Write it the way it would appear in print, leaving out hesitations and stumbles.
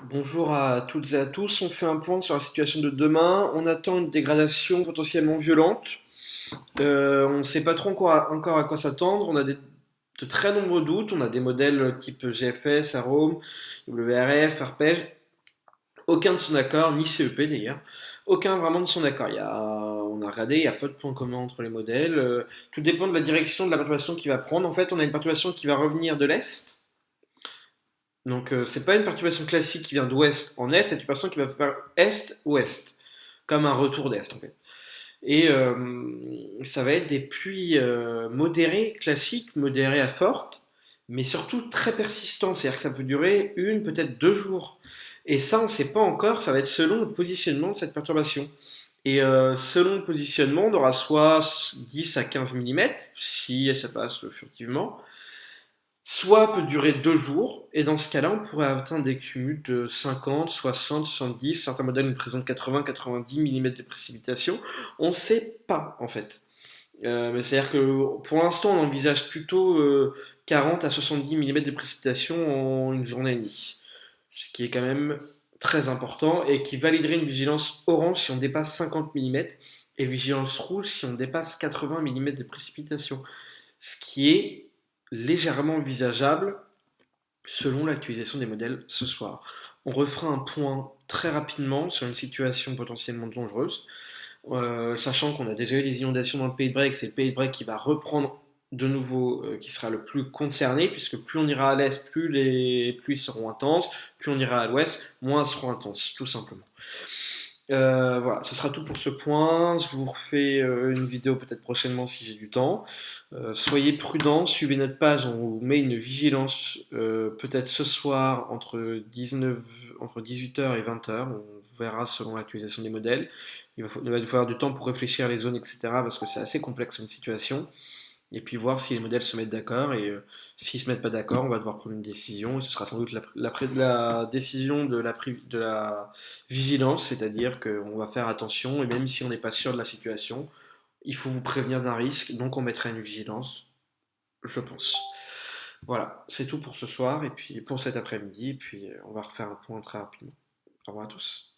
Bonjour à toutes et à tous. On fait un point sur la situation de demain. On attend une dégradation potentiellement violente. On ne sait pas trop encore à quoi s'attendre. On a de très nombreux doutes. On a des modèles type GFS, Arome, WRF, Arpège. Aucun ne sont d'accord, ni CEP d'ailleurs. Aucun vraiment ne sont d'accord. On a regardé, il y a peu de points communs entre les modèles. Tout dépend de la direction de la perturbation qu'il va prendre. En fait, on a une perturbation qui va revenir de l'est. Donc, c'est pas une perturbation classique qui vient d'ouest en est, c'est une perturbation qui va faire est-ouest, comme un retour d'est en fait. Et ça va être des pluies modérées, classiques, modérées à fortes, mais surtout très persistantes. C'est-à-dire que ça peut durer une, peut-être 2 jours. Et ça, on ne sait pas encore, ça va être selon le positionnement de cette perturbation. Et selon le positionnement, on aura soit 10 à 15 mm, si ça passe furtivement, soit peut durer 2 jours, et dans ce cas-là, on pourrait atteindre des cumuls de 50, 60, 70, certains modèles nous présentent 80, 90 mm de précipitation. On ne sait pas, en fait. Mais c'est-à-dire que pour l'instant, on envisage plutôt 40 à 70 mm de précipitation en une journée et demie. Ce qui est quand même très important et qui validerait une vigilance orange si on dépasse 50 mm et vigilance rouge si on dépasse 80 mm de précipitation. Ce qui est légèrement envisageable selon l'actualisation des modèles ce soir. On refera un point très rapidement sur une situation potentiellement dangereuse, sachant qu'on a déjà eu des inondations dans le Pays de Bresse, c'est le Pays de Bresse qui va reprendre de nouveau, qui sera le plus concerné, puisque plus on ira à l'est, plus les pluies seront intenses, plus on ira à l'ouest, moins elles seront intenses, tout simplement. Voilà, ce sera tout pour ce point. Je vous refais une vidéo peut-être prochainement si j'ai du temps. Soyez prudents, suivez notre page, on vous met une vigilance peut-être ce soir entre 18h et 20h. On verra selon l'actualisation des modèles. Il va falloir du temps pour réfléchir les zones, etc. parce que c'est assez complexe comme situation et puis voir si les modèles se mettent d'accord. Et s'ils se mettent pas d'accord, on va devoir prendre une décision. Et ce sera sans doute la décision de la vigilance, c'est-à-dire qu'on va faire attention. Et même si on n'est pas sûr de la situation, il faut vous prévenir d'un risque. Donc on mettra une vigilance, je pense. Voilà, c'est tout pour ce soir et puis pour cet après-midi. Et puis on va refaire un point très rapidement. Au revoir à tous.